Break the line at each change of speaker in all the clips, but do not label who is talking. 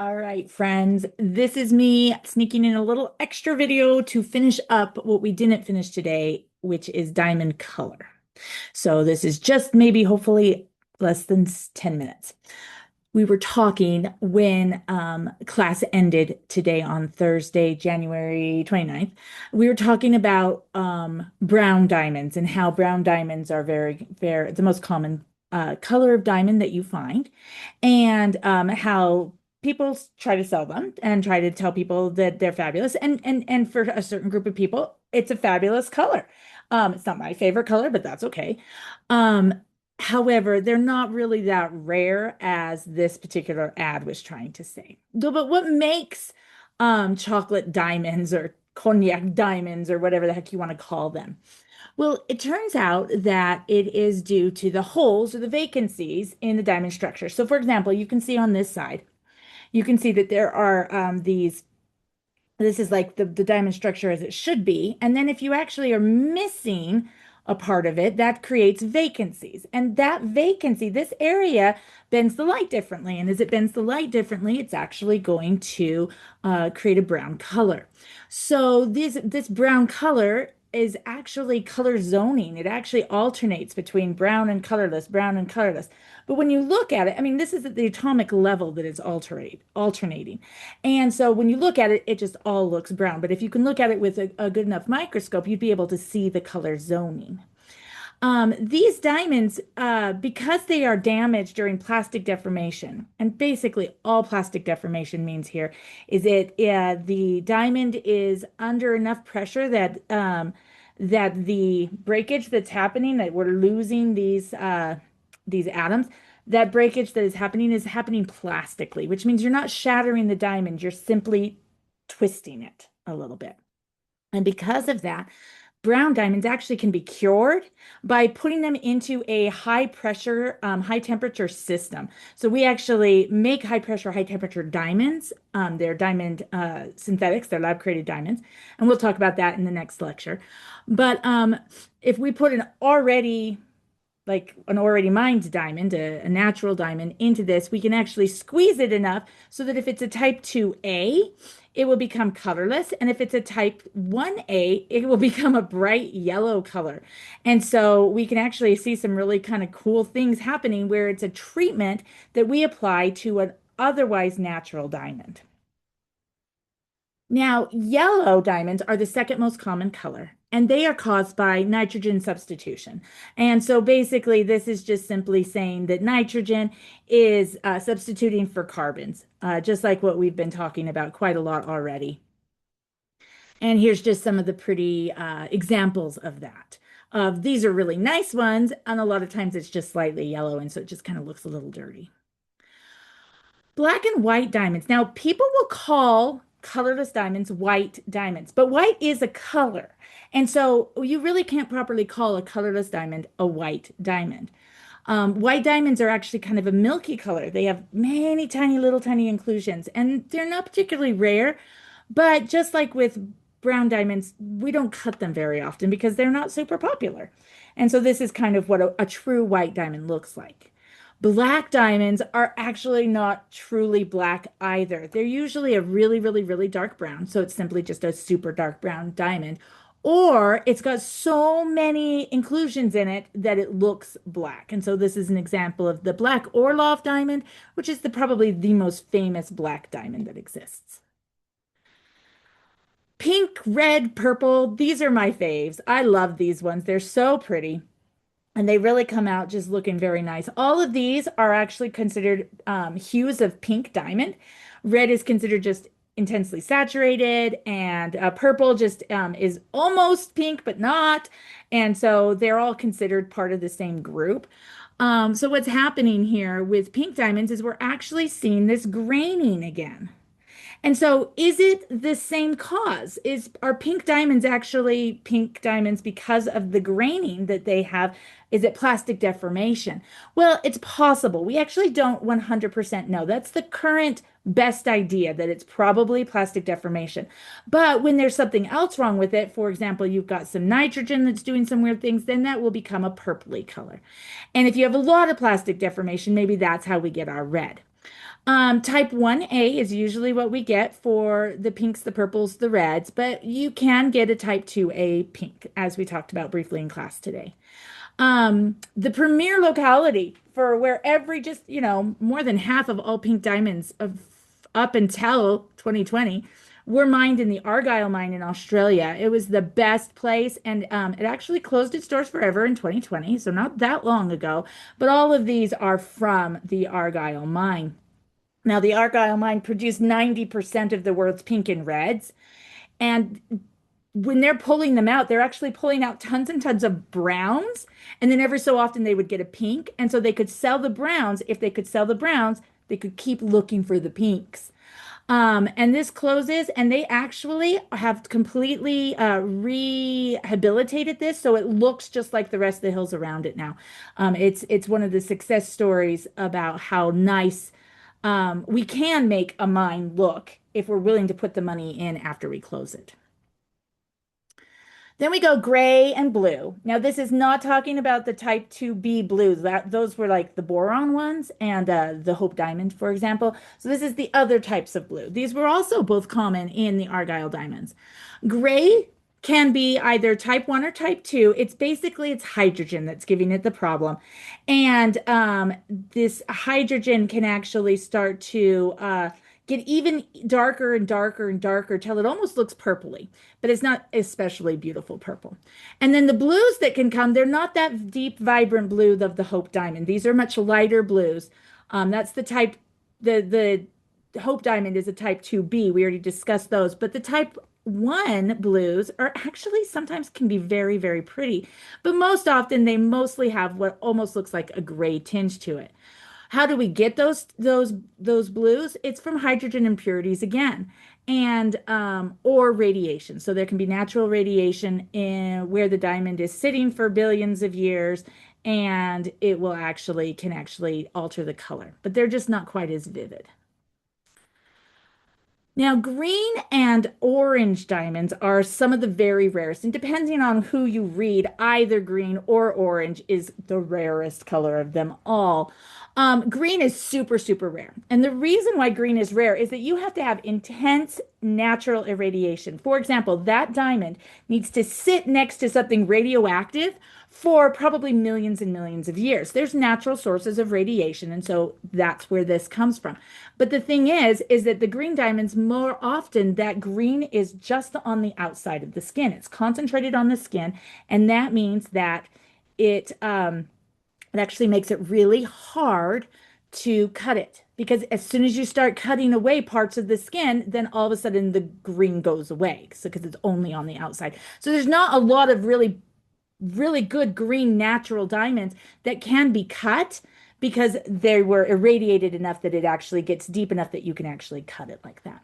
All right, friends, this is me sneaking in a little extra video to finish up what we didn't finish today, which is diamond color. So this is just maybe hopefully less than 10 minutes. We were talking when class ended today on Thursday, January 29th. We were talking about brown diamonds and how brown diamonds are very, the most common color of diamond that you find, and how people try to sell them and try to tell people that they're fabulous. And for a certain group of people, it's a fabulous color. It's not my favorite color, but that's okay. Um, However, they're not really that rare as this particular ad was trying to say. But what makes chocolate diamonds or cognac diamonds or whatever the heck you want to call them? Well, it turns out that it is due to the holes or the vacancies in the diamond structure. So, for example, you can see on this side, you can see that there are this is like the diamond structure as it should be. And then if you actually are missing a part of it, that creates vacancies. And that vacancy, this area bends the light differently. And as it bends the light differently, it's actually going to create a brown color. So this brown color is actually color zoning. It actually alternates between brown and colorless, brown and colorless. But when you look at it, I mean, this is at the atomic level that it's alternating. And so when you look at it, it just all looks brown. But if you can look at it with a good enough microscope, you'd be able to see the color zoning. These diamonds, because they are damaged during plastic deformation, and basically all plastic deformation means here is the diamond is under enough pressure that the breakage that's happening, that we're losing these atoms, that breakage that is happening plastically, which means you're not shattering the diamond, you're simply twisting it a little bit. And because of that, brown diamonds actually can be cured by putting them into a high pressure, high temperature system. So we actually make high pressure, high temperature diamonds. They're diamond synthetics, they're lab created diamonds. And we'll talk about that in the next lecture. But if we put an already mined diamond, a natural diamond, into this, we can actually squeeze it enough so that if it's a type 2A, it will become colorless. And if it's a type 1A, it will become a bright yellow color. And so we can actually see some really kind of cool things happening where it's a treatment that we apply to an otherwise natural diamond. Now, yellow diamonds are the second most common color, and they are caused by nitrogen substitution. And so basically, this is just simply saying that nitrogen is substituting for carbons, just like what we've been talking about quite a lot already. And here's just some of the pretty examples of that. These are really nice ones, and a lot of times it's just slightly yellow, and so it just kind of looks a little dirty. Black and white diamonds. Now, people will call colorless diamonds white diamonds, but white is a color. And so you really can't properly call a colorless diamond a white diamond. White diamonds are actually kind of a milky color. They have many tiny little tiny inclusions, and they're not particularly rare. But just like with brown diamonds, we don't cut them very often because they're not super popular. And so this is kind of what a true white diamond looks like. Black diamonds are actually not truly black either. They're usually a really, really, really dark brown. So it's simply just a super dark brown diamond. Or it's got so many inclusions in it that it looks black. And so this is an example of the black Orlov diamond, which is probably the most famous black diamond that exists. Pink, red, purple, these are my faves. I love these ones. They're so pretty. And they really come out just looking very nice. All of these are actually considered hues of pink diamond. Red is considered just intensely saturated, and purple just is almost pink, but not. And so they're all considered part of the same group. So what's happening here with pink diamonds is we're actually seeing this graining again. And so is it the same cause? Are pink diamonds actually pink diamonds because of the graining that they have? Is it plastic deformation? Well, it's possible. We actually don't 100% know. That's the current best idea, that it's probably plastic deformation. But when there's something else wrong with it, for example, you've got some nitrogen that's doing some weird things, then that will become a purpley color. And if you have a lot of plastic deformation, maybe that's how we get our red. Type 1A is usually what we get for the pinks, the purples, the reds, but you can get a type 2A pink, as we talked about briefly in class today. The premier locality for where every just, more than half of all pink diamonds of up until 2020 were mined in the Argyle mine in Australia. It was the best place, and it actually closed its doors forever in 2020, so not that long ago. But all of these are from the Argyle mine. Now, the Argyle mine produced 90% of the world's pink and reds. And when they're pulling them out, they're actually pulling out tons and tons of browns. And then every so often they would get a pink. And so they could sell the browns. If they could sell the browns, they could keep looking for the pinks. And this closes, and they actually have completely rehabilitated this, so it looks just like the rest of the hills around it now. It's one of the success stories about how nice we can make a mine look if we're willing to put the money in after we close it. Then we go gray and blue. Now, this is not talking about the type 2B blues. Those were like the boron ones and the Hope Diamond, for example. So this is the other types of blue. These were also both common in the Argyle diamonds. Gray can be either type 1 or type 2. It's hydrogen that's giving it the problem. And this hydrogen can actually start to get even darker and darker and darker till it almost looks purpley, but it's not especially beautiful purple. And then the blues that can come, they're not that deep, vibrant blue of the Hope Diamond. These are much lighter blues. That's the type, the Hope Diamond is a type 2B. We already discussed those, but the type 1 blues are actually sometimes can be very, very pretty, but most often they mostly have what almost looks like a gray tinge to it. How do we get those blues? It's from hydrogen impurities again, and or radiation. So there can be natural radiation in where the diamond is sitting for billions of years, and it will actually can actually alter the color, but they're just not quite as vivid. Now, green and orange diamonds are some of the very rarest, and depending on who you read, either green or orange is the rarest color of them all. Green is super, super rare. And the reason why green is rare is that you have to have intense natural irradiation. For example, that diamond needs to sit next to something radioactive for probably millions and millions of years. There's natural sources of radiation, and so that's where this comes from. But the thing is that the green diamonds, more often, that green is just on the outside of the skin. It's concentrated on the skin, and that means that it actually makes it really hard to cut it because as soon as you start cutting away parts of the skin, then all of a sudden the green goes away. So because it's only on the outside. So there's not a lot of really, really good green natural diamonds that can be cut because they were irradiated enough that it actually gets deep enough that you can actually cut it like that.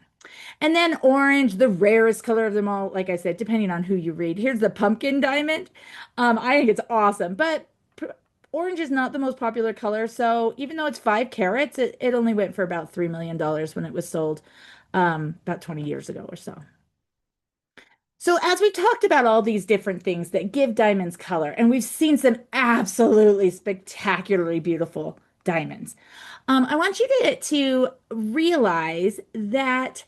And then orange, the rarest color of them all, like I said, depending on who you read. Here's the pumpkin diamond. I think it's awesome, but orange is not the most popular color. So even though it's 5 carats, it only went for about $3 million when it was sold about 20 years ago or so. So as we talked about all these different things that give diamonds color, and we've seen some absolutely spectacularly beautiful diamonds, I want you to realize that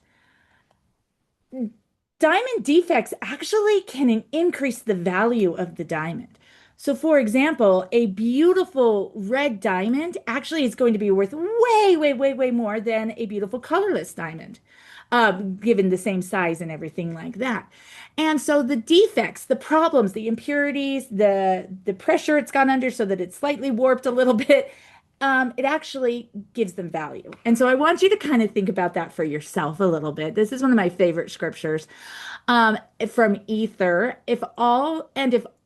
diamond defects actually can increase the value of the diamond. So, for example, a beautiful red diamond actually is going to be worth way, way, way, way more than a beautiful colorless diamond, given the same size and everything like that. And so the defects, the problems, the impurities, the pressure it's gone under so that it's slightly warped a little bit, it actually gives them value. And so I want you to kind of think about that for yourself a little bit. This is one of my favorite scriptures from Ether. If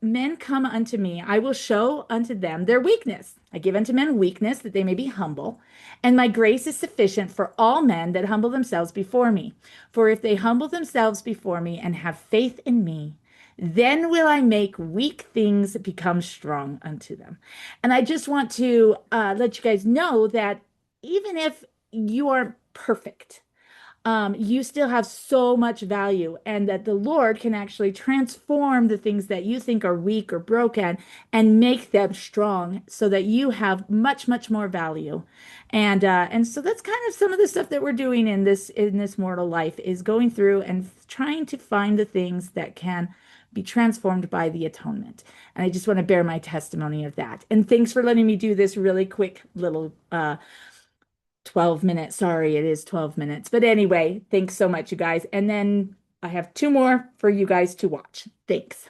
men come unto me, I will show unto them their weakness. I give unto men weakness that they may be humble, and my grace is sufficient for all men that humble themselves before me. For if they humble themselves before me and have faith in me, then will I make weak things become strong unto them. And I just want to let you guys know that even if you aren't perfect, you still have so much value, and that the Lord can actually transform the things that you think are weak or broken and make them strong so that you have much, much more value. And so that's kind of some of the stuff that we're doing in this mortal life is going through and trying to find the things that can be transformed by the atonement. And I just want to bear my testimony of that. And thanks for letting me do this really quick little 12 minutes. Sorry, it is 12 minutes. But anyway, thanks so much, you guys. And then I have two more for you guys to watch. Thanks.